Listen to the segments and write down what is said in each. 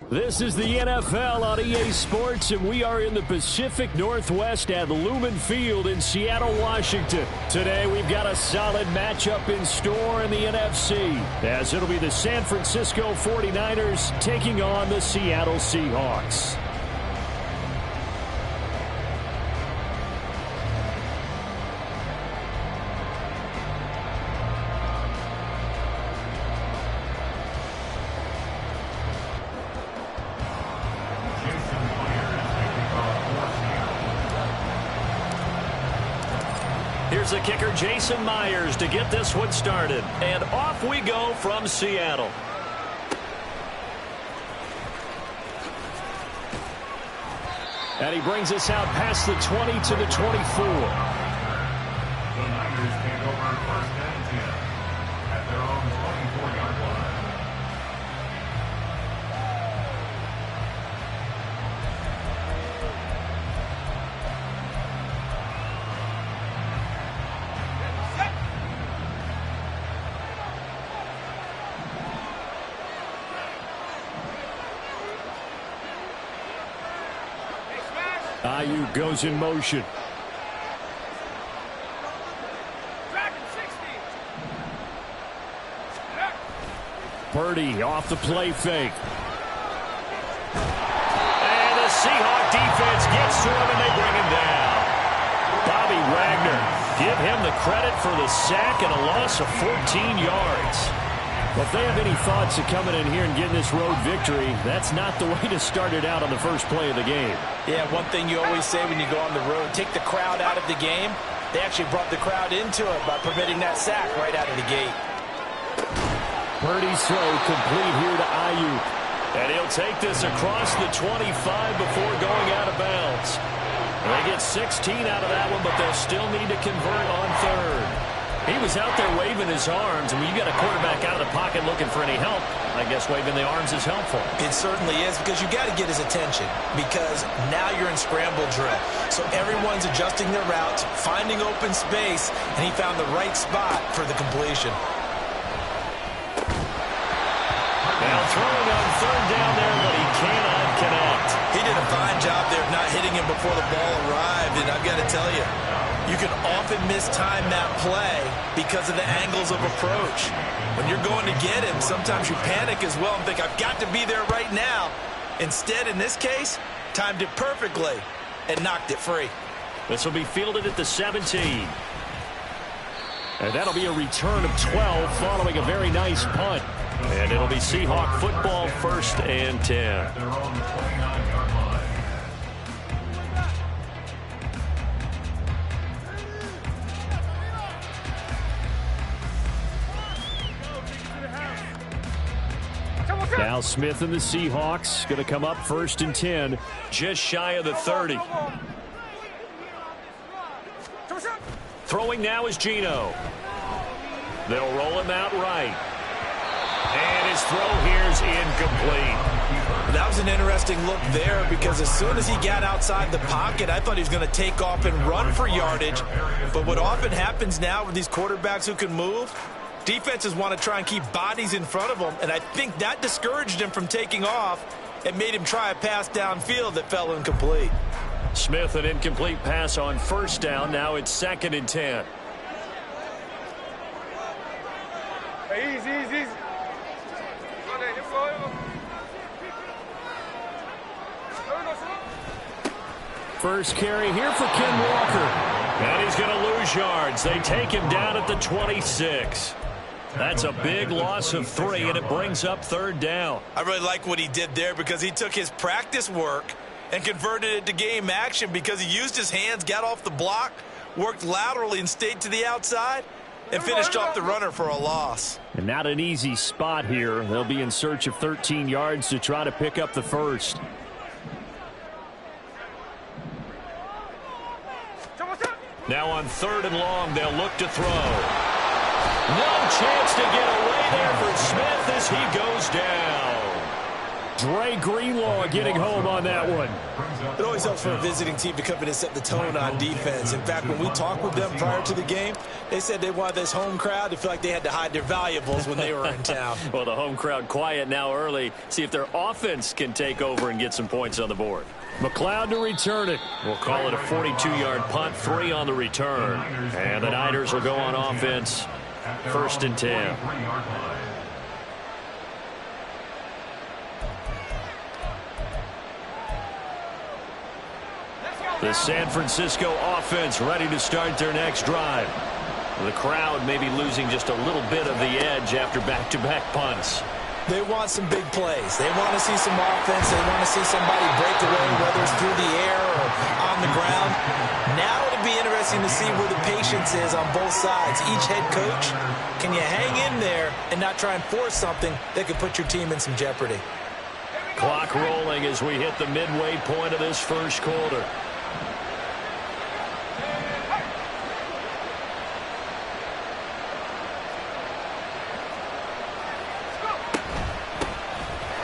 This is the NFL on EA Sports, and we are in the Pacific Northwest at Lumen Field in Seattle, Washington. Today, we've got a solid matchup in store in the NFC, as it'll be the San Francisco 49ers taking on the Seattle Seahawks. Here's the kicker, Jason Myers, to get this one started. And off we go from Seattle. And he brings us out past the 20 to the 24. The Niners take over first and 10 at their own 24-yard line. Ayuk goes in motion. Purdy off the play fake. And the Seahawk defense gets to him and they bring him down. Bobby Wagner, give him the credit for the sack and a loss of 14 yards. Well, if they have any thoughts of coming in here and getting this road victory, that's not the way to start it out on the first play of the game. Yeah, one thing you always say when you go on the road, take the crowd out of the game. They actually brought the crowd into it by permitting that sack right out of the gate. Purdy's throw complete here to Ayuk. And he'll take this across the 25 before going out of bounds. They get 16 out of that one, but they'll still need to convert on third. He was out there waving his arms, and when you got a quarterback out of the pocket looking for any help, I guess waving the arms is helpful. It certainly is, because you got to get his attention, because now you're in scramble drill. So everyone's adjusting their routes, finding open space, and he found the right spot for the completion. Now throwing on third down there, but he cannot connect. He did a fine job there of not hitting him before the ball arrived, and I've got to tell you, you can often mistime that play because of the angles of approach. When you're going to get him, sometimes you panic as well and think, I've got to be there right now. Instead, in this case, timed it perfectly and knocked it free. This will be fielded at the 17. And that'll be a return of 12 following a very nice punt. And it'll be Seahawk football, first and 10. At their own 29-yard line. Now Smith and the Seahawks going to come up first and 10, just shy of the 30. Throwing now is Geno. They'll roll him out right. And his throw here's incomplete. That was an interesting look there, because as soon as he got outside the pocket, I thought he was going to take off and run for yardage. But what often happens now with these quarterbacks who can move, defenses want to try and keep bodies in front of them, and I think that discouraged him from taking off and made him try a pass downfield that fell incomplete. Smith, an incomplete pass on first down. Now it's second and 10. Easy. First carry here for Ken Walker. And he's going to lose yards. They take him down at the 26. That's a big loss of 3, and it brings up third down. I really like what he did there, because he took his practice work and converted it to game action, because he used his hands, got off the block, worked laterally and stayed to the outside, and finished off the runner for a loss. And not an easy spot here. They'll be in search of 13 yards to try to pick up the first. Now on third and long, they'll look to throw. No chance to get away there for Smith as he goes down. Dre Greenlaw getting home on that one. It always helps for a visiting team to come in and set the tone on defense. In fact, when we talked with them prior to the game, they said they wanted this home crowd to feel like they had to hide their valuables when they were in town. Well, the home crowd quiet now early. See if their offense can take over and get some points on the board. McLeod to return it. We'll call it a 42-yard punt, 3 on the return. And the Niners will go on offense, 1st and 10. The San Francisco offense ready to start their next drive. The crowd may be losing just a little bit of the edge after back-to-back punts. They want some big plays. They want to see some offense. They want to see somebody break away, whether it's through the air or on the ground. Now it'll be interesting to see where the patience is on both sides. Each head coach, can you hang in there and not try and force something that could put your team in some jeopardy? Clock rolling as we hit the midway point of this first quarter.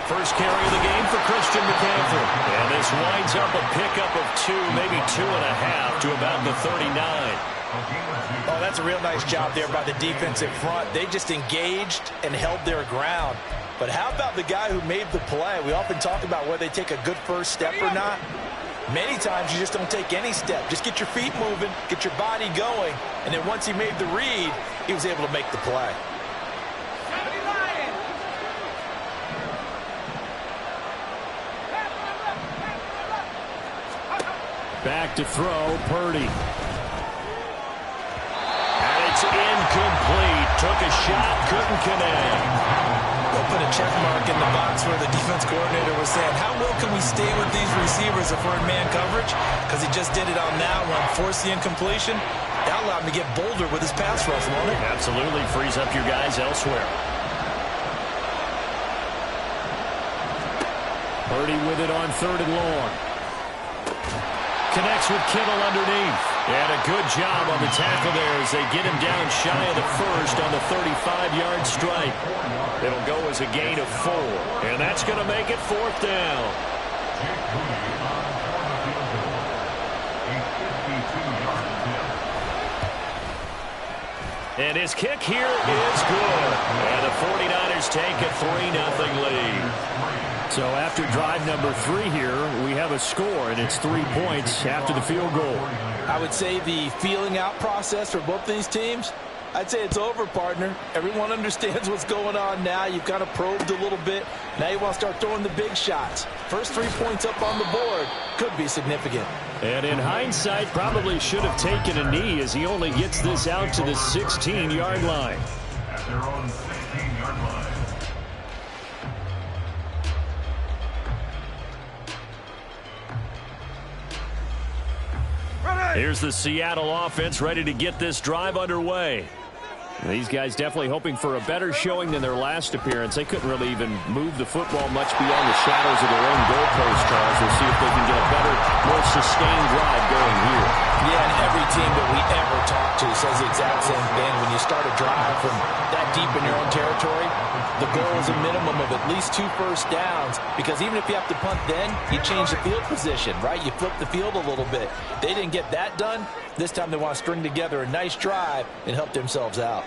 First carry of the game for Christian McCaffrey. And this winds up a pickup of 2, maybe 2.5 to about the 39. Oh, that's a real nice job there by the defensive front. They just engaged and held their ground. But how about the guy who made the play? We often talk about whether they take a good first step or not. Many times you just don't take any step. Just get your feet moving, get your body going, and then once he made the read, he was able to make the play. Back to throw, Purdy. And it's incomplete. Took a shot, couldn't connect. They'll put a check mark in the box where the defense coordinator was saying, how well can we stay with these receivers if we're in man coverage? Because he just did it on that one, forced the incompletion. That allowed him to get bolder with his pass rush, won't it? Absolutely frees up your guys elsewhere. Purdy with it on 3rd and long. Connects with Kittle underneath. And a good job on the tackle there as they get him down shy of the first on the 35-yard strike. It'll go as a gain of 4. And that's going to make it 4th down. And his kick here is good. And the 49ers take a 3-0 lead. So after drive number 3 here, we have a score, and it's 3 points after the field goal. I would say the feeling out process for both these teams, I'd say it's over, partner. Everyone understands what's going on now. You've kind of probed a little bit. Now you want to start throwing the big shots. First 3 points up on the board could be significant. And in hindsight, probably should have taken a knee as he only gets this out to the 16-yard line. At their own 16-yard line. Here's the Seattle offense ready to get this drive underway. These guys definitely hoping for a better showing than their last appearance. They couldn't really even move the football much beyond the shadows of their own goalpost, Charles. We'll see if they can get a better, more sustained drive going here. Yeah, and every team that we ever talk to says the exact same thing. When you start a drive from that deep in your own territory, the goal is a minimum of at least 2 first downs, because even if you have to punt then, you change the field position, right? You flip the field a little bit. They didn't get that done. This time they want to string together a nice drive and help themselves out.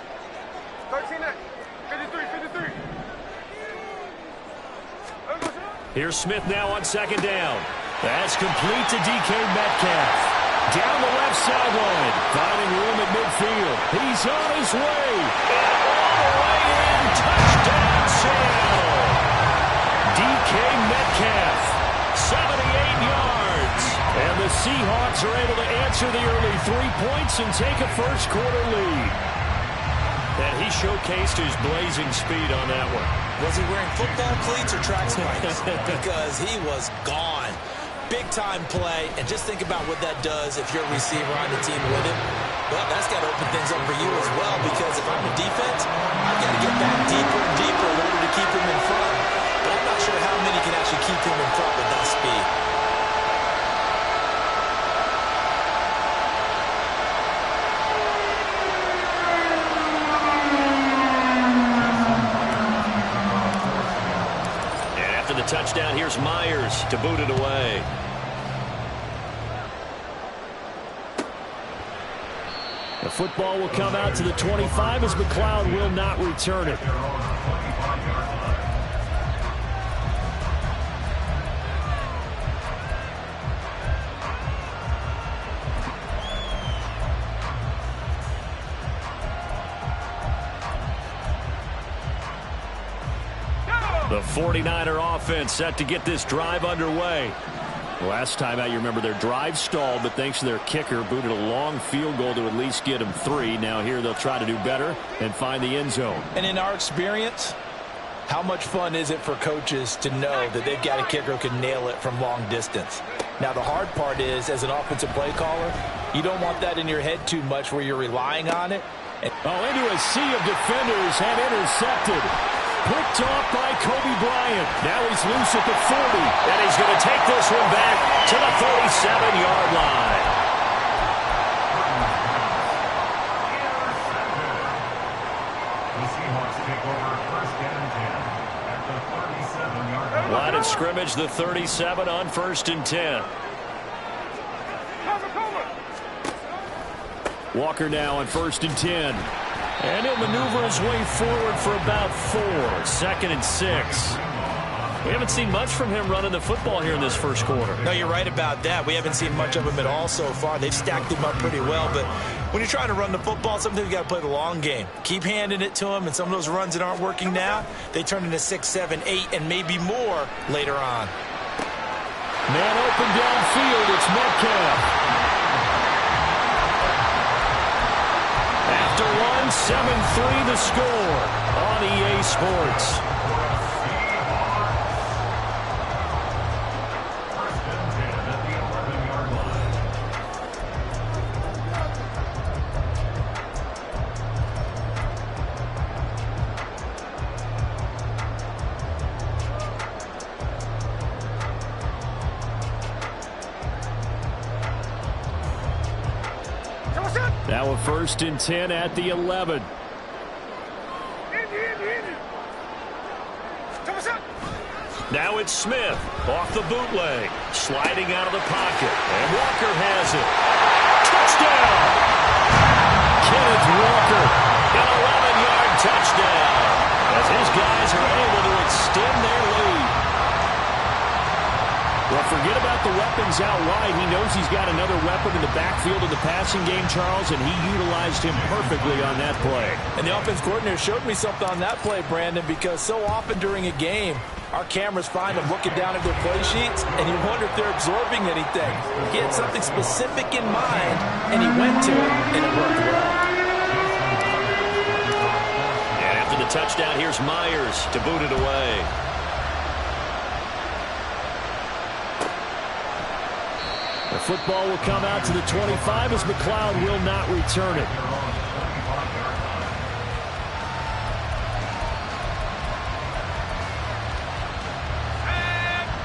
53. Here's Smith now on 2nd down. That's complete to DK Metcalf. Down the left sideline, finding room at midfield. He's on his way. And all the way in. Touchdown, Seattle. DK Metcalf, 78 yards. And the Seahawks are able to answer the early 3 points and take a first quarter lead. And he showcased his blazing speed on that one. Was he wearing football cleats or track spikes? Because he was gone. Big-time play, and just think about what that does if you're a receiver on the team with him. Well, that's got to open things up for you as well, because if I'm a defense, I've got to get back deeper and deeper in order to keep him in front. But I'm not sure how many can actually keep him in front with that speed. After the touchdown, here's Myers to boot it away. The football will come out to the 25 as McLeod will not return it. The 49er offense set to get this drive underway. Last time out, you remember their drive stalled, but thanks to their kicker, booted a long field goal to at least get them 3. Now here they'll try to do better and find the end zone. And in our experience, how much fun is it for coaches to know that they've got a kicker who can nail it from long distance? Now the hard part is, as an offensive play caller, you don't want that in your head too much where you're relying on it. Into a sea of defenders and intercepted. Picked off by Kobe Bryant. Now he's loose at the 40. And he's going to take this one back to the 47-yard line. The Seahawks take over first and 10 at the 37-yard line. Line of scrimmage, the 37 on first and 10. Walker now on first and 10. And he'll maneuver his way forward for about 4. 2nd and 6. We haven't seen much from him running the football here in this first quarter. No, you're right about that. We haven't seen much of him at all so far. They've stacked him up pretty well, but when you're trying to run the football, sometimes you got to play the long game. Keep handing it to him, and some of those runs that aren't working now, they turn into 6, 7, 8, and maybe more later on. Man open downfield, it's Metcalf. After 7-3 the score on EA Sports. Now a 1st and 10 at the 11. Now it's Smith off the bootleg, sliding out of the pocket, and Walker has it. Touchdown! Kenneth Walker, an 11-yard touchdown, as his guys are able to extend their lead. Well, forget about the weapons out wide. He knows he's got another weapon in the backfield of the passing game, Charles, and he utilized him perfectly on that play. And the offense coordinator showed me something on that play, Brandon, because so often during a game, our cameras find them looking down at their play sheets, and you wonder if they're absorbing anything. He had something specific in mind, and he went to it, and it worked well. And after the touchdown, here's Myers to boot it away. The football will come out to the 25 as McLeod will not return it.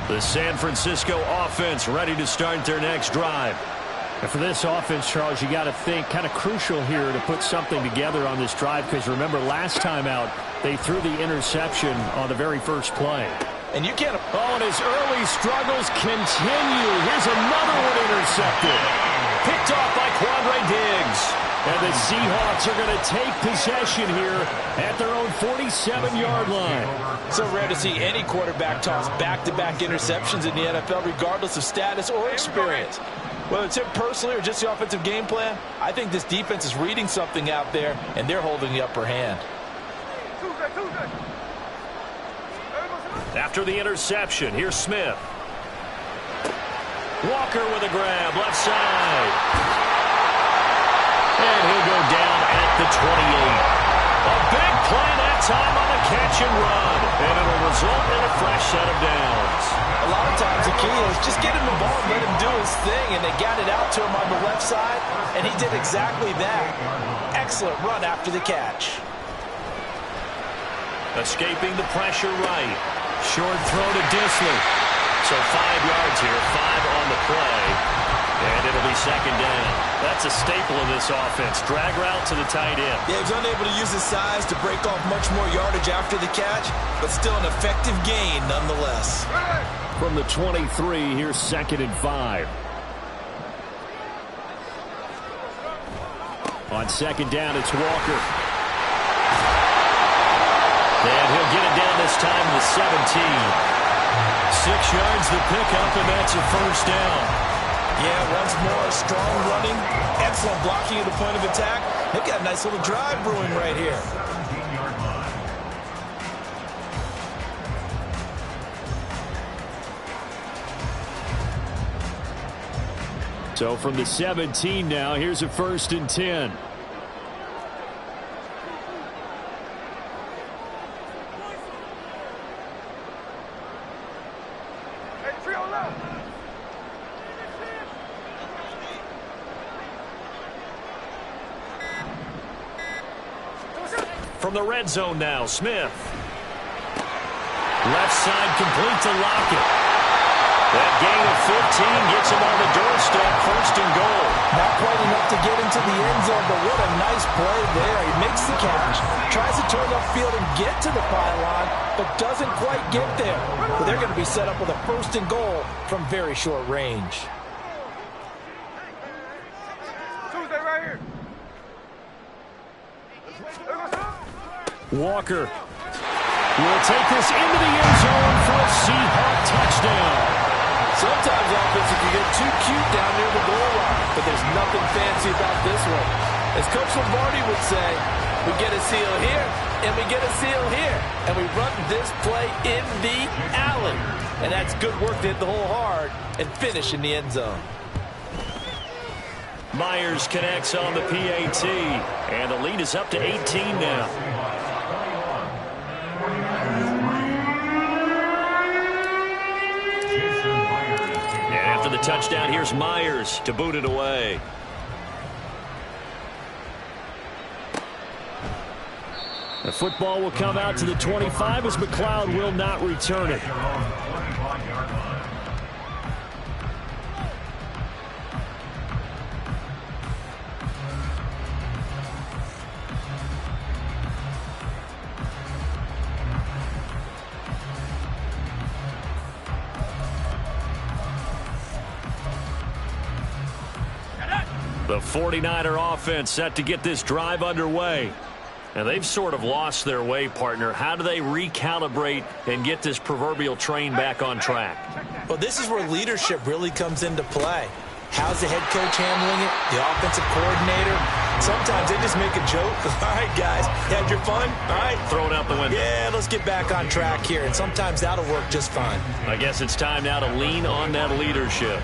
The San Francisco offense ready to start their next drive. And for this offense, Charles, you got to think kind of crucial here to put something together on this drive, because remember last time out they threw the interception on the very first play. And you can't. Oh, and his early struggles continue. Here's another one intercepted. Picked off by Quandre Diggs. And the Seahawks are going to take possession here at their own 47-yard line. So rare to see any quarterback toss back-to-back interceptions in the NFL, regardless of status or experience. Whether it's him personally or just the offensive game plan, I think this defense is reading something out there, and they're holding the upper hand. After the interception, here's Smith. Walker with a grab, left side. And he'll go down at the 28. A big play that time on the catch and run. And it'll result in a fresh set of downs. A lot of times the key is just get him the ball and let him do his thing. And they got it out to him on the left side, and he did exactly that. Excellent run after the catch. Escaping the pressure right. Short throw to Dissly. So 5 yards here, 5 on the play. And it'll be second down. That's a staple of this offense. Drag route to the tight end. Yeah, he was unable to use his size to break off much more yardage after the catch, but still an effective gain nonetheless. From the 23, here's 2nd and 5. On 2nd down, it's Walker. And he'll get it down this time to the 17. 6 yards the pickup, and that's a first down. Yeah, once more, strong running, excellent blocking at the point of attack. They've got a nice little drive brewing right here. 17-yard line. So from the 17 now, here's a 1st and 10. From the red zone now, Smith. Left side complete to Lockett. That gain of 15 gets him on the doorstep, 1st and goal. Not quite enough to get into the end zone, but what a nice play there. He makes the catch, tries to turn upfield and get to the pylon, but doesn't quite get there. But they're going to be set up with a 1st and goal from very short range. Walker will take this into the end zone for a Seahawk touchdown. Sometimes offense can get too cute down near the goal line, but there's nothing fancy about this one. As Coach Lombardi would say, we get a seal here, and we get a seal here, and we run this play in the alley. And that's good work to hit the hole hard and finish in the end zone. Myers connects on the PAT, and the lead is up to 18 now. And after the touchdown, here's Myers to boot it away. The football will come out to the 25 as McLeod will not return it. The 49er offense set to get this drive underway. And they've sort of lost their way, partner. How do they recalibrate and get this proverbial train back on track? Well, this is where leadership really comes into play. How's the head coach handling it? The offensive coordinator? Sometimes they just make a joke. All right, guys, you had your fun? All right. Throw it out the window. Yeah, let's get back on track here. And sometimes that'll work just fine. I guess it's time now to lean on that leadership.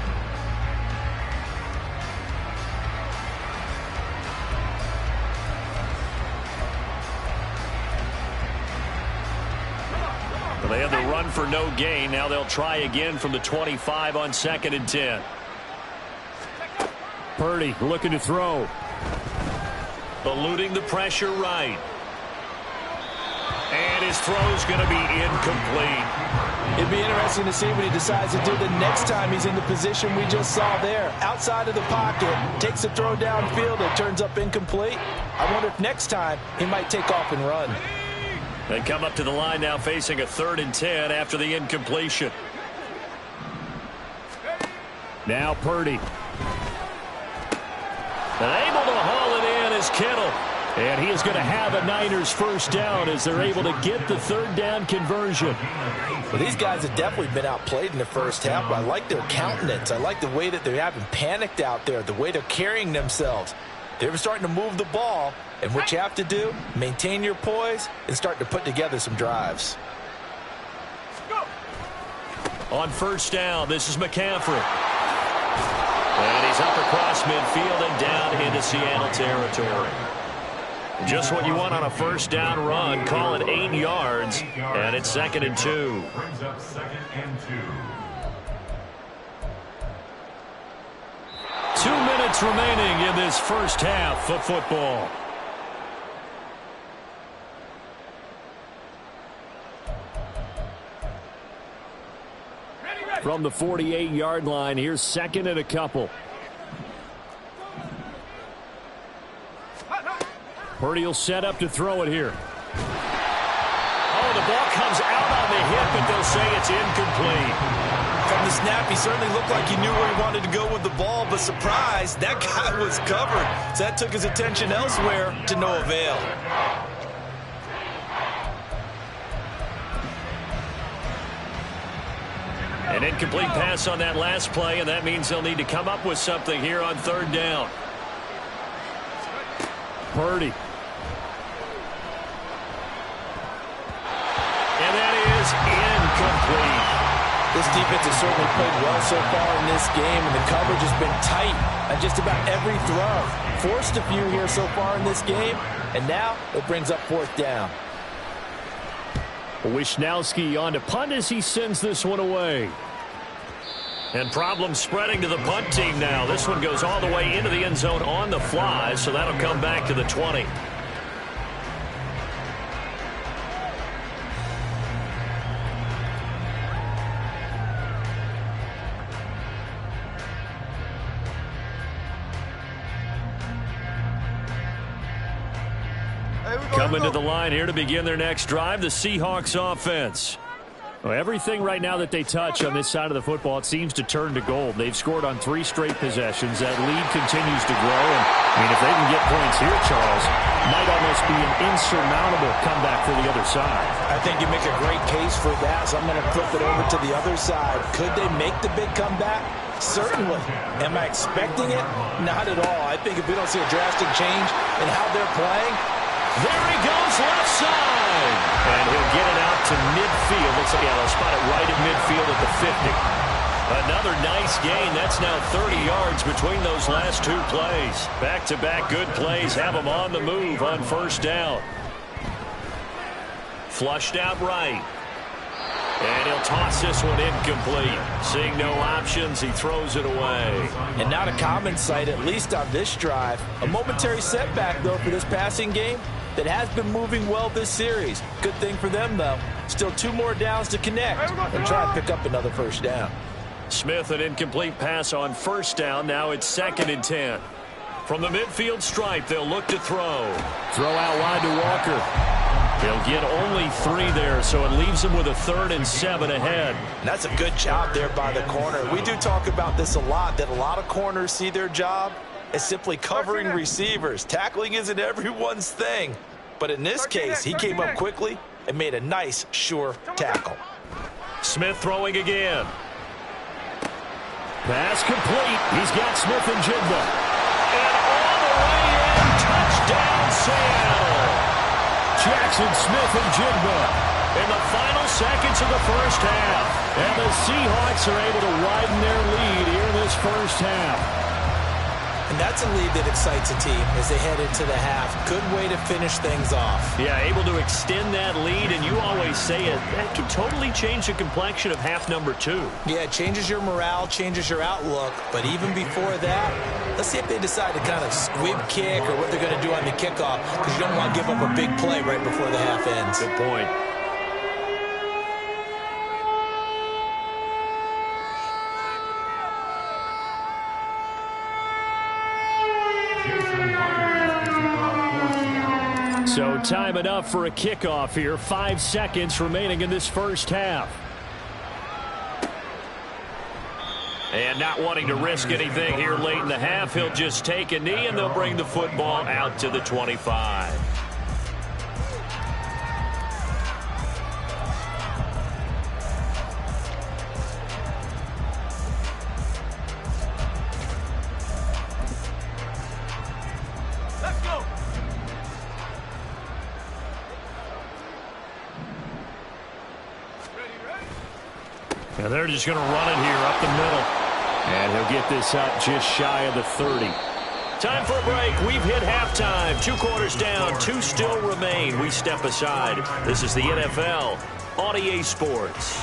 They had the run for no gain. Now they'll try again from the 25 on 2nd and 10. Purdy looking to throw. Eluding the pressure right. And his throw's going to be incomplete. It'd be interesting to see what he decides to do the next time he's in the position we just saw there. Outside of the pocket, takes a throw downfield, it turns up incomplete. I wonder if next time he might take off and run. They come up to the line now facing a 3rd and 10 after the incompletion. Now Purdy. And able to haul it in is Kittle. And he is going to have a Niners 1st down as they're able to get the 3rd down conversion. Well, these guys have definitely been outplayed in the first half, but I like their countenance. I like the way that they haven't panicked out there, the way they're carrying themselves. They're starting to move the ball, and what you have to do, maintain your poise and start to put together some drives. On 1st down, this is McCaffrey. And he's up across midfield and down into Seattle territory. Just what you want on a 1st down run. Call it 8 yards, and it's 2nd and 2. Brings up 2nd and 2. 2 minutes remaining in this first half of football. From the 48-yard line, here's 2nd and a couple. Purdy will set up to throw it here. Oh, the ball comes out on the hit, but they'll say it's incomplete. From the snap, he certainly looked like he knew where he wanted to go with the ball, but surprise, that guy was covered. So that took his attention elsewhere to no avail. An incomplete pass on that last play, and that means they'll need to come up with something here on third down. Purdy. And that is incomplete. This defense has certainly played well so far in this game, and the coverage has been tight on just about every throw. Forced a few here so far in this game, and now it brings up fourth down. Wishnowski on to punt as he sends this one away. And problems spreading to the punt team now. This one goes all the way into the end zone on the fly, so that'll come back to the 20. Coming to the line here to begin their next drive, the Seahawks offense. Well, everything right now that they touch on this side of the football, it seems to turn to gold. They've scored on 3 straight possessions. That lead continues to grow. And, I mean, if they can get points here, Charles, might almost be an insurmountable comeback for the other side. I think you make a great case for that, so I'm going to flip it over to the other side. Could they make the big comeback? Certainly. Am I expecting it? Not at all. I think if we don't see a drastic change in how they're playing, there he goes, left side. And he'll get it out to midfield. Looks like they'll spot it right at midfield at the 50. Another nice gain. That's now 30 yards between those last 2 plays. Back-to-back good plays have them on the move on first down. Flushed out right. And he'll toss this one incomplete. Seeing no options, he throws it away. And not a common sight, at least on this drive. A momentary setback, though, for this passing game that has been moving well this series. Good thing for them, though. Still 2 more downs to connect and try and pick up another first down. Smith, an incomplete pass on first down. Now it's 2nd and 10. From the midfield stripe, they'll look to throw. Throw out wide to Walker. He'll get only 3 there, so it leaves him with a 3rd and 7 ahead. And that's a good job there by the corner. We do talk about this a lot, that a lot of corners see their job as simply covering receivers. Tackling isn't everyone's thing. But in this case, he came up quickly and made a nice, sure tackle. Smith throwing again. Pass complete. He's got Smith and Jigba. And all the way in, touchdown Seattle. Jackson Smith and Jigba in the final seconds of the first half. And the Seahawks are able to widen their lead here in this first half. And that's a lead that excites a team as they head into the half. Good way to finish things off. Yeah, able to extend that lead, and you always say it, that can totally change the complexion of half number 2. Yeah, it changes your morale, changes your outlook. But even before that, let's see if they decide to kind of squib kick or what they're going to do on the kickoff, because you don't want to give up a big play right before the half ends. Good point. So time enough for a kickoff here. 5 seconds remaining in this first half. And not wanting to risk anything here late in the half, he'll just take a knee and they'll bring the football out to the 25. And they're just going to run it here up the middle. And he'll get this up just shy of the 30. Time for a break. We've hit halftime. 2 quarters down. 2 still remain. We step aside. This is the NFL on EA Sports.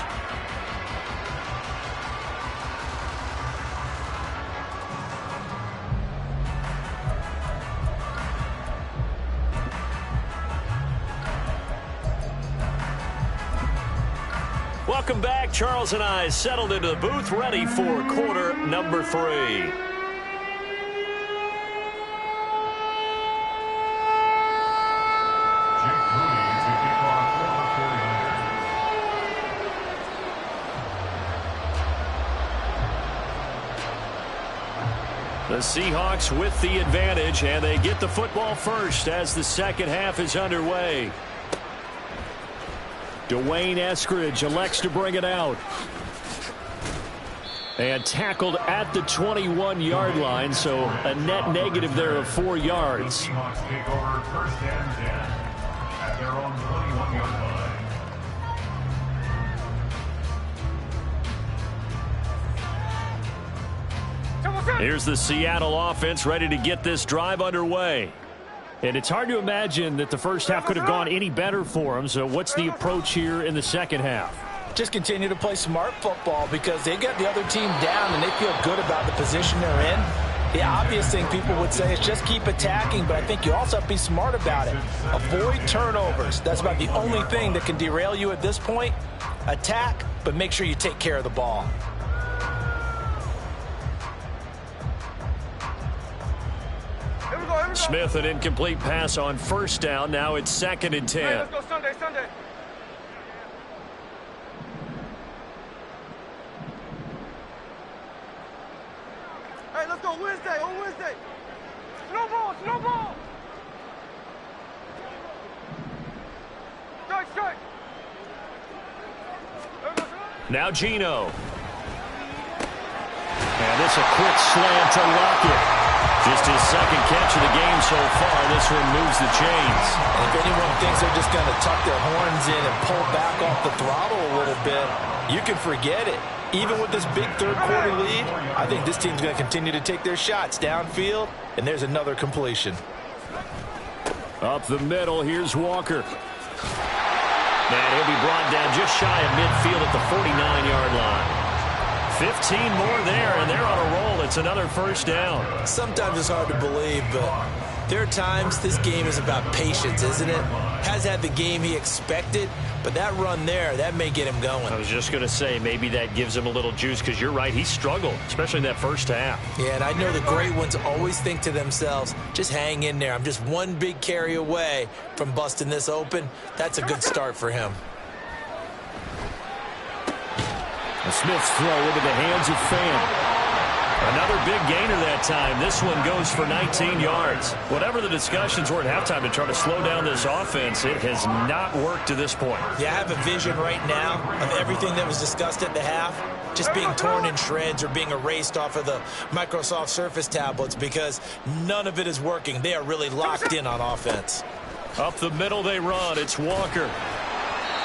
Welcome back. Charles and I settled into the booth, ready for quarter number 3. 3 2 The Seahawks with the advantage, and they get the football first as the second half is underway. Dwayne Eskridge elects to bring it out. And tackled at the 21-yard line, so a net negative there of 4 yards. The Seahawks take over first and 10 at their own 21-yard line. Here's the Seattle offense ready to get this drive underway. And it's hard to imagine that the first half could have gone any better for them. So what's the approach here in the second half? Just continue to play smart football because they got the other team down and they feel good about the position they're in. The obvious thing people would say is just keep attacking, but I think you also have to be smart about it. Avoid turnovers. That's about the only thing that can derail you at this point. Attack, but make sure you take care of the ball. Smith, an incomplete pass on first down. Now it's 2nd and 10. Hey, let's go Sunday. Hey, let's go Wednesday. Snowball. Strike. Now Geno. And this a quick slant to Lockett. Just his second catch of the game so far. This one moves the chains. And if anyone thinks they're just going to tuck their horns in and pull back off the throttle a little bit, you can forget it. Even with this big third-quarter lead, I think this team's going to continue to take their shots downfield, and there's another completion. Up the middle, here's Walker. And he'll be brought down just shy of midfield at the 49-yard line. 15 more there, and they're on a roll. It's another first down. Sometimes it's hard to believe, but there are times this game is about patience, isn't it? Has had the game he expected, but that run there, that may get him going. I was just going to say, maybe that gives him a little juice, because you're right, he struggled, especially in that first half. Yeah, and I know the great ones always think to themselves, just hang in there. I'm just one big carry away from busting this open. That's a good start for him. Smith's throw into the hands of Fan. Another big gainer that time. This one goes for 19 yards. Whatever the discussions were at halftime to try to slow down this offense, it has not worked to this point. Yeah, I have a vision right now of everything that was discussed at the half just being torn in shreds or being erased off of the Microsoft Surface tablets because none of it is working. They are really locked in on offense. Up the middle they run. It's Walker.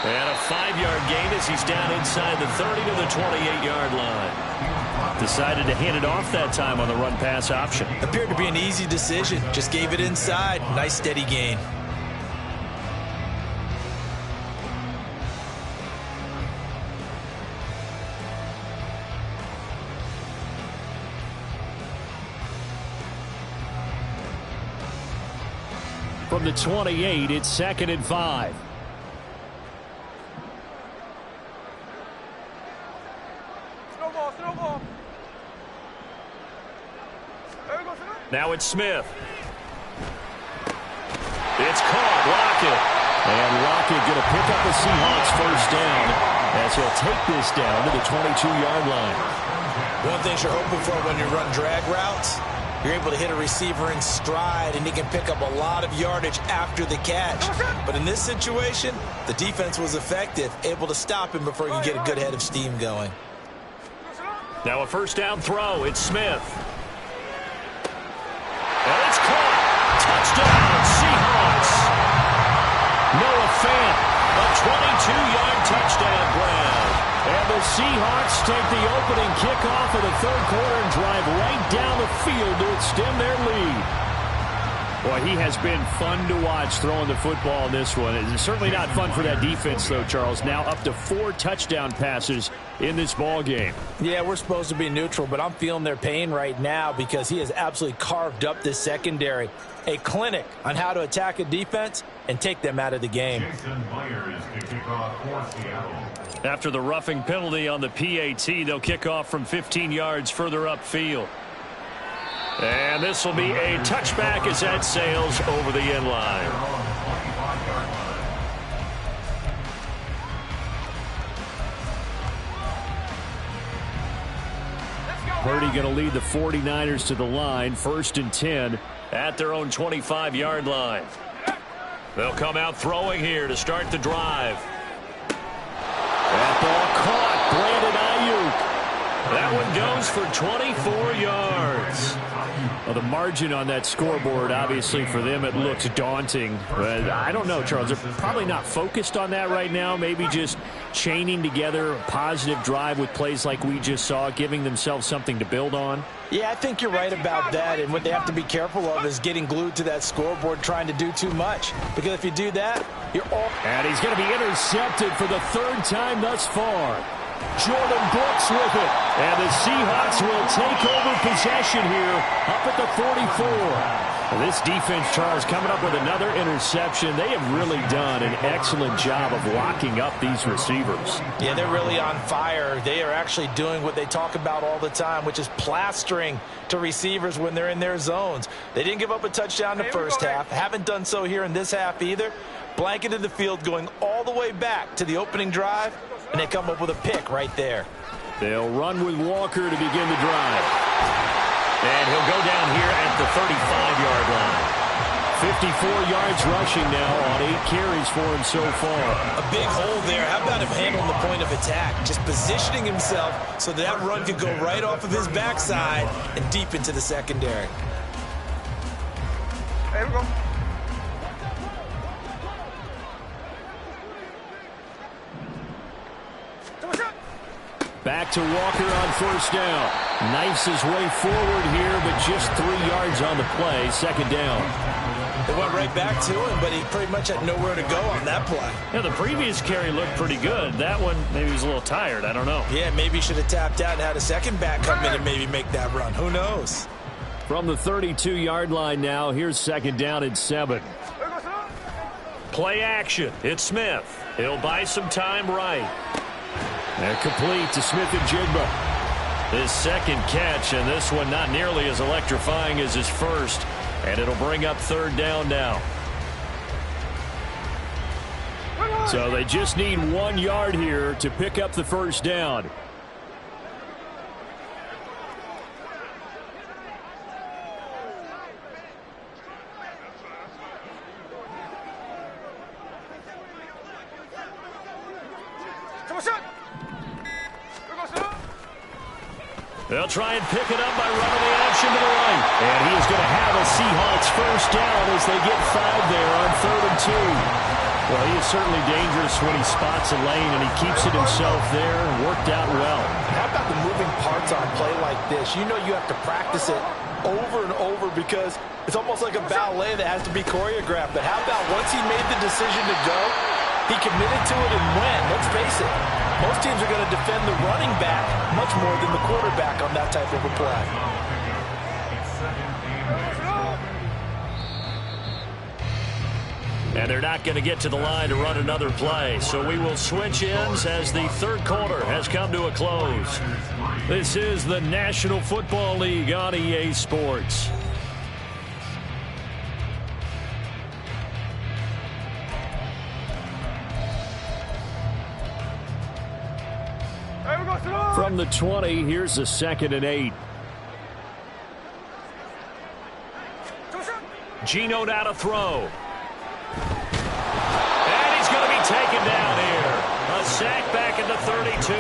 And a 5-yard gain as he's down inside the 30 to the 28-yard line. Decided to hand it off that time on the run-pass option. Appeared to be an easy decision. Just gave it inside. Nice steady gain. From the 28, it's 2nd and 5. Snowball. Now it's Smith. It's caught. Lockett. And Lockett going to pick up the Seahawks first down as he'll take this down to the 22-yard line. One thing you're hoping for when you run drag routes, you're able to hit a receiver in stride and he can pick up a lot of yardage after the catch. But in this situation, the defense was effective, able to stop him before he could get a good head of steam going. Now a first down throw. It's Smith. And it's caught. Touchdown, Seahawks. Noah Fant, a 22-yard touchdown grab. And the Seahawks take the opening kickoff of the third quarter and drive right down the field to extend their lead. Boy, he has been fun to watch throwing the football in this one. It's certainly not fun for that defense, though, Charles. Now up to 4 touchdown passes in this ball game. Yeah, we're supposed to be neutral, but I'm feeling their pain right now because he has absolutely carved up this secondary. A clinic on how to attack a defense and take them out of the game. Jason Myers to kick off for Seattle. After the roughing penalty on the PAT, they'll kick off from 15 yards further upfield. And this will be a touchback as that sails over the end line. Purdy going to lead the 49ers to the line, 1st and 10 at their own 25-yard line. They'll come out throwing here to start the drive. That ball caught. Brandon Ayuk. That one goes for 24 yards. Well, the margin on that scoreboard, obviously, for them, it looks daunting. But I don't know, Charles. They're probably not focused on that right now. Maybe just chaining together a positive drive with plays like we just saw, giving themselves something to build on. Yeah, I think you're right about that. And what they have to be careful of is getting glued to that scoreboard, trying to do too much. Because if you do that, you're all... And he's going to be intercepted for the 3rd time thus far. Jordan Brooks with it. And the Seahawks will take over possession here up at the 44. And this defense, Charles, coming up with another interception. They have really done an excellent job of locking up these receivers. Yeah, they're really on fire. They are actually doing what they talk about all the time, which is plastering to receivers when they're in their zones. They didn't give up a touchdown in the first half. Haven't done so here in this half either. Blanketed the field going all the way back to the opening drive, and they come up with a pick right there. They'll run with Walker to begin the drive. And he'll go down here at the 35-yard line. 54 yards rushing now on 8 carries for him so far. A big hole there. How about him handling the point of attack? Just positioning himself so that run could go right off of his backside and deep into the secondary. Hey, we go. Back to Walker on 1st down. Knifes his way forward here, but just 3 yards on the play. 2nd down. They went right back to him, but he pretty much had nowhere to go on that play. Yeah, the previous carry looked pretty good. That one, maybe he was a little tired. I don't know. Yeah, maybe he should have tapped out and had a second back come in and maybe make that run. Who knows? From the 32-yard line now, here's 2nd down and 7. Play action. It's Smith. He'll buy some time right. And complete to Smith and Jigba. His 2nd catch, and this one not nearly as electrifying as his first. And it'll bring up 3rd down now. So they just need 1 yard here to pick up the 1st down. They'll try and pick it up by running the action to the right. And he is going to have a Seahawks 1st down as they get 5 there on 3rd and 2. Well, he is certainly dangerous when he spots a lane, and he keeps it himself there. Worked out well. How about the moving parts on a play like this? You know you have to practice it over and over because it's almost like a ballet that has to be choreographed. But how about once he made the decision to go, he committed to it and went. Let's face it. Most teams are going to defend the running back much more than the quarterback on that type of a play. And they're not going to get to the line to run another play. So we will switch ends as the 3rd quarter has come to a close. This is the National Football League on EA Sports. From the 20, here's a 2nd and 8. Geno now to throw. And he's going to be taken down here. A sack back at the 32.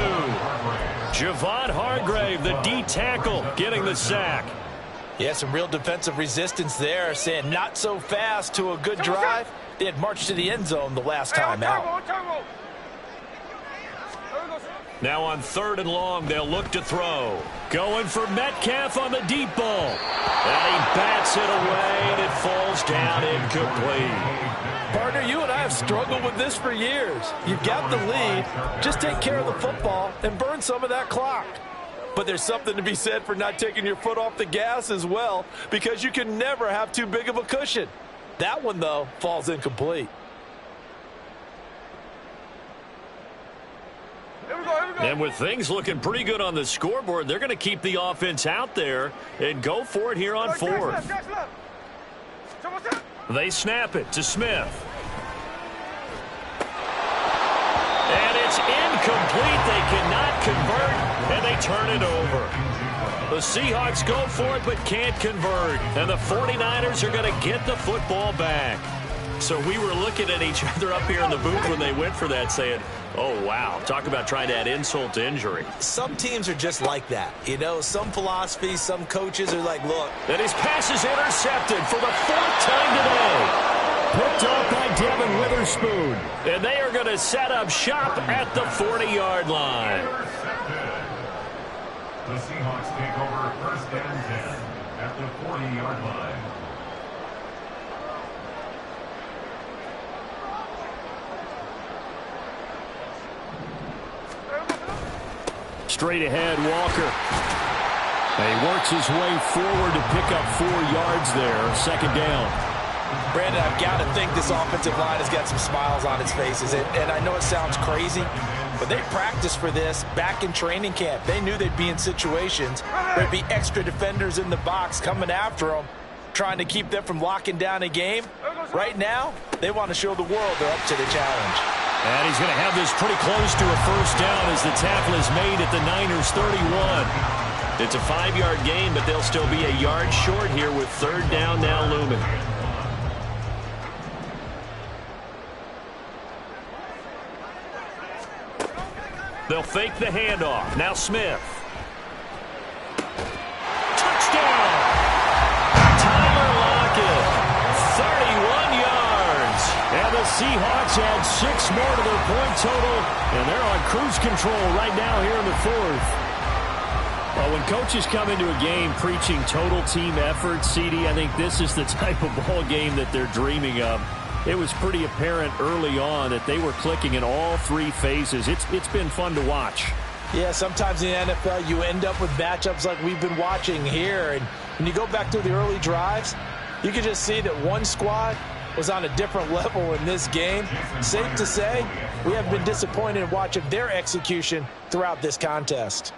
Javon Hargrave, the D tackle, getting the sack. Yeah, some real defensive resistance there, saying not so fast to a good drive. They had marched to the end zone the last time out. Now on 3rd and long, they'll look to throw. Going for Metcalf on the deep ball. And he bats it away, and it falls down incomplete. Partner, you and I have struggled with this for years. You've got the lead. Just take care of the football and burn some of that clock. But there's something to be said for not taking your foot off the gas as well, because you can never have too big of a cushion. That one, though, falls incomplete. And with things looking pretty good on the scoreboard, they're going to keep the offense out there and go for it here on 4th. They snap it to Smith. And it's incomplete. They cannot convert, and they turn it over. The Seahawks go for it but can't convert. And the 49ers are going to get the football back. So we were looking at each other up here in the booth when they went for that saying, oh, wow, talk about trying to add insult to injury. Some teams are just like that. You know, some philosophies, some coaches are like, look. And his pass is intercepted for the 4th time today. Picked up by Devin Witherspoon. And they are going to set up shop at the 40-yard line. The Seahawks take over 1st and 10 at the 40-yard line. Straight ahead, Walker. He works his way forward to pick up 4 yards there. 2nd down. Brandon, I've got to think this offensive line has got some smiles on its faces. And I know it sounds crazy, but they practiced for this back in training camp. They knew they'd be in situations where there'd be extra defenders in the box coming after them, trying to keep them from locking down a game. Right now, they want to show the world they're up to the challenge. And he's going to have this pretty close to a 1st down as the tackle is made at the Niners' 31. It's a 5-yard gain, but they'll still be a yard short here with 3rd down now looming. They'll fake the handoff. Now Smith. Touchdown! Tyler Lockett, 31 yards. And the Seahawks add 6 more to their point total, and they're on cruise control right now here in the 4th. Well, when coaches come into a game preaching total team effort, CD, I think this is the type of ball game that they're dreaming of. It was pretty apparent early on that they were clicking in all 3 phases. It's been fun to watch. Yeah, sometimes in the NFL you end up with matchups like we've been watching here. And when you go back to the early drives, you can just see that one squad was on a different level in this game. Safe to say, we have been disappointed in watching their execution throughout this contest.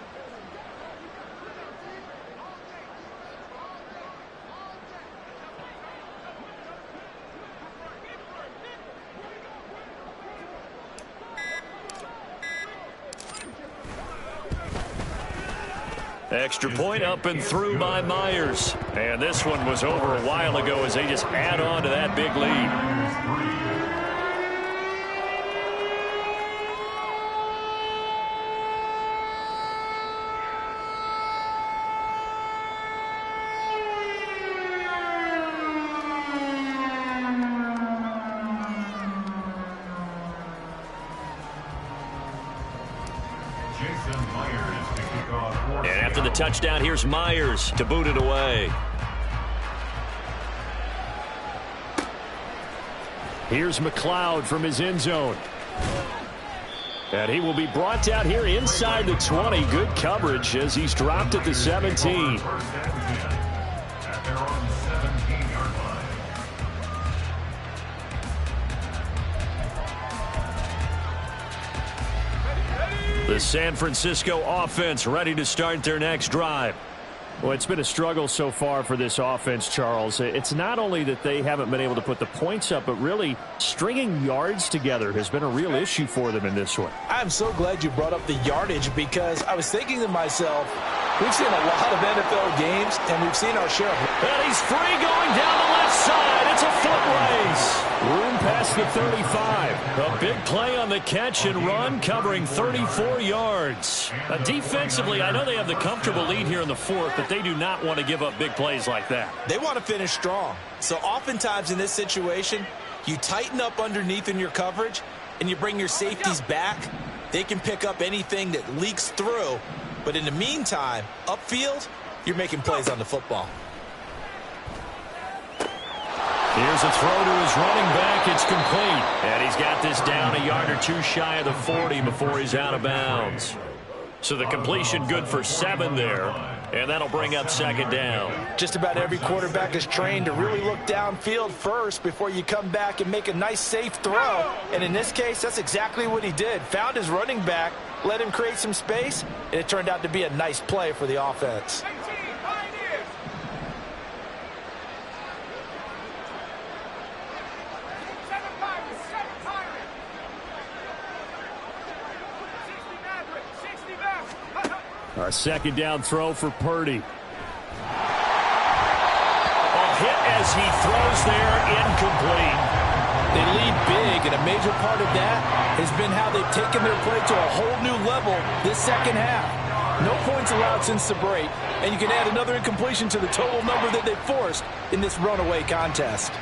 Extra point up and through by Myers. And this one was over a while ago as they just add on to that big lead. And after the touchdown, here's Myers to boot it away. Here's McLeod from his end zone. And he will be brought down here inside the 20. Good coverage as he's dropped at the 17. The San Francisco offense ready to start their next drive. Well, it's been a struggle so far for this offense, Charles. It's not only that they haven't been able to put the points up, but really stringing yards together has been a real issue for them in this one. I'm so glad you brought up the yardage because I was thinking to myself, we've seen a lot of NFL games, and we've seen our share of... And he's free going down the left side. It's a foot race. Room past the 35. A big play on the catch and run, covering 34 yards. Defensively, I know they have the comfortable lead here in the 4th, but they do not want to give up big plays like that. They want to finish strong. So oftentimes in this situation, you tighten up underneath in your coverage, and you bring your safeties back. They can pick up anything that leaks through. But in the meantime, upfield, you're making plays on the football. Here's a throw to his running back. It's complete. And he's got this down a yard or 2 shy of the 40 before he's out of bounds. So the completion good for 7 there. And that'll bring up 2nd down. Just about every quarterback is trained to really look downfield first before you come back and make a nice, safe throw. And in this case, that's exactly what he did. Found his running back, let him create some space, and it turned out to be a nice play for the offense. A second down throw for Purdy. Hit as he throws there, incomplete. They lead big, and a major part of that has been how they've taken their play to a whole new level this second half. No points allowed since the break, and you can add another incompletion to the total number that they forced in this runaway contest.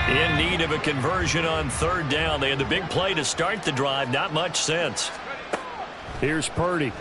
In need of a conversion on third down. They had the big play to start the drive. Not much sense. Here's Purdy.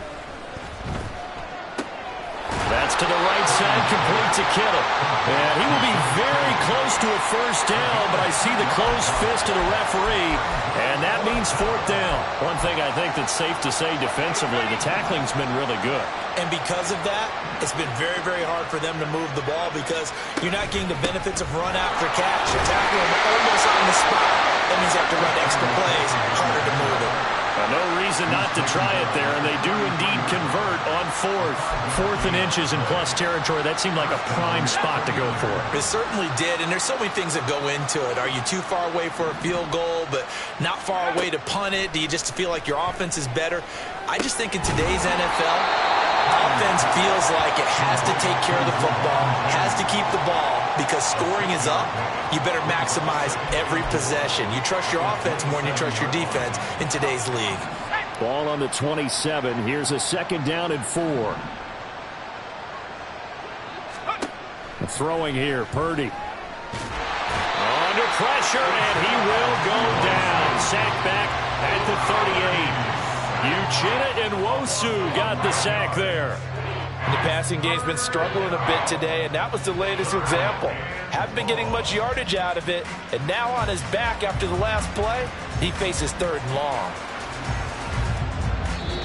That's to the right side, complete to Kittle. And he will be very close to a first down, but I see the closed fist of the referee, and that means fourth down. One thing I think that's safe to say defensively, the tackling's been really good. And because of that, it's been very, very hard for them to move the ball because you're not getting the benefits of run after catch. You're tackling them almost on the spot. That means you have to run extra plays, harder to move it. No reason not to try it there, and they do indeed convert on fourth. Fourth and inches in plus territory. That seemed like a prime spot to go for. It certainly did, and there's so many things that go into it. Are you too far away for a field goal, but not far away to punt it? Do you just feel like your offense is better? I just think in today's NFL, offense feels like it has to take care of the football, has to keep the ball, because scoring is up. You better maximize every possession. You trust your offense more than you trust your defense in today's league. Ball on the 27. Here's a second down and 4. Throwing here, Purdy. Under pressure, and he will go down. Sack back at the 38. Uchenna Nwosu got the sack there. The passing game's been struggling a bit today, and that was the latest example. Haven't been getting much yardage out of it, and now on his back after the last play, he faces third and long.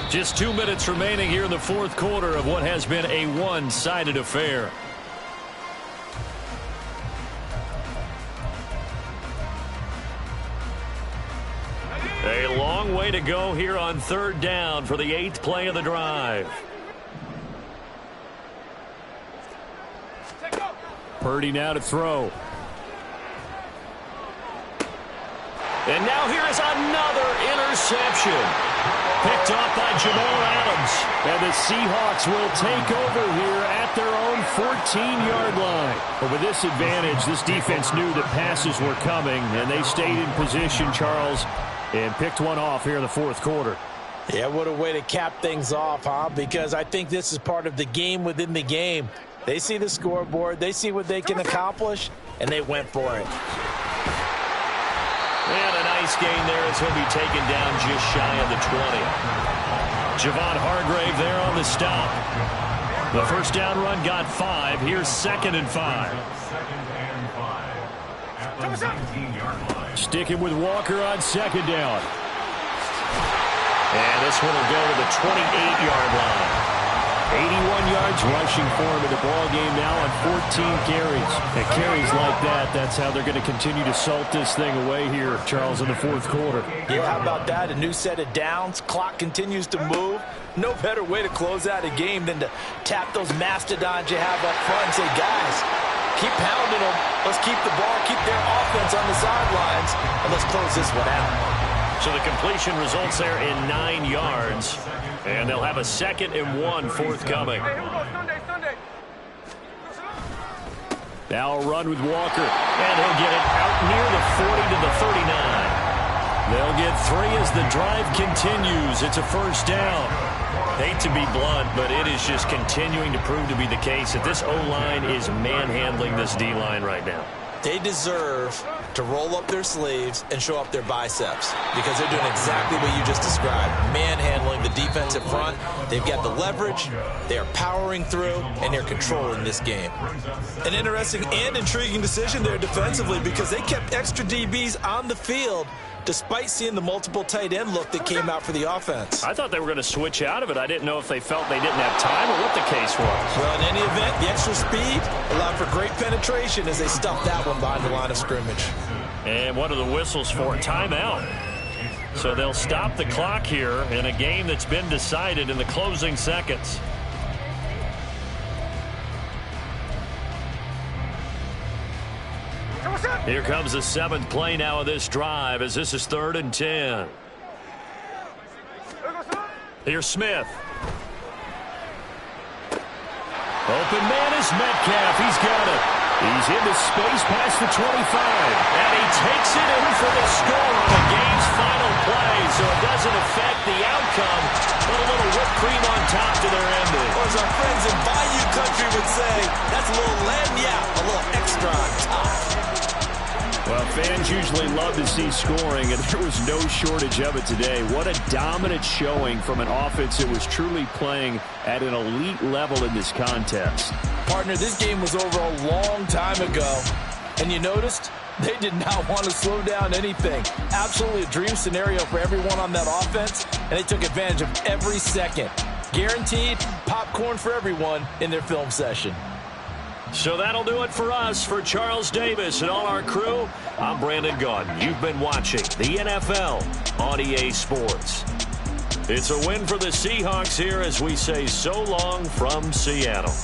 Just 2 minutes remaining here in the fourth quarter of what has been a one-sided affair. A long way to go here on third down for the 8th play of the drive. Purdy now to throw. And now here is another interception. Picked off by Jamal Adams. And the Seahawks will take over here at their own 14-yard line. But with this advantage, this defense knew that passes were coming, and they stayed in position, Charles, and picked one off here in the fourth quarter. Yeah, what a way to cap things off, huh? Because I think this is part of the game within the game. They see the scoreboard, they see what they can accomplish, and they went for it. And a nice gain there as he'll be taken down just shy of the 20. Javon Hargrave there on the stop. The first down run got 5. Here's 2nd and 5. Sticking with Walker on second down. And this one will go to the 28-yard line. 81 yards rushing for him in the ball game now on 14 carries. And carries like that, that's how they're going to continue to salt this thing away here, Charles, in the fourth quarter. Yeah, how about that? A new set of downs. Clock continues to move. No better way to close out a game than to tap those mastodons you have up front and say, guys, keep pounding them. Let's keep the ball, keep their offense on the sidelines, and let's close this one out. So the completion results there in 9 yards. And they'll have a 2nd and 1 forthcoming. Hey, here we go. Sunday. Now a run with Walker. And he'll get it out near the 40 to the 39. They'll get 3 as the drive continues. It's a first down. Hate to be blunt, but it is just continuing to prove to be the case that this O-line is manhandling this D-line right now. They deserve to roll up their sleeves and show up their biceps because they're doing exactly what you just described, manhandling the defensive front. They've got the leverage, they're powering through, and they're controlling this game. An interesting and intriguing decision there defensively because they kept extra DBs on the field despite seeing the multiple tight end look that came out for the offense. I thought they were going to switch out of it. I didn't know if they felt they didn't have time or what the case was. Well, in any event, the extra speed allowed for great penetration as they stuffed that one behind the line of scrimmage. And what are the whistles for? Timeout. So they'll stop the clock here in a game that's been decided in the closing seconds. Here comes the 7th play now of this drive as this is 3rd and 10. Here's Smith. Open man is Metcalf. He's got it. He's into space past the 25. And he takes it in for the score on the game's final play. So it doesn't affect the outcome, but a little whipped cream on top to their ending. Or as our friends in Bayou Country would say, that's a little lagniappe, a little extra on top. Well, fans usually love to see scoring, and there was no shortage of it today. What a dominant showing from an offense that was truly playing at an elite level in this contest. Partner, this game was over a long time ago, and you noticed they did not want to slow down anything. Absolutely a dream scenario for everyone on that offense, and they took advantage of every second. Guaranteed popcorn for everyone in their film session. So that'll do it for us. For Charles Davis and all our crew, I'm Brandon Gaudin. You've been watching the NFL on EA Sports. It's a win for the Seahawks here as we say so long from Seattle.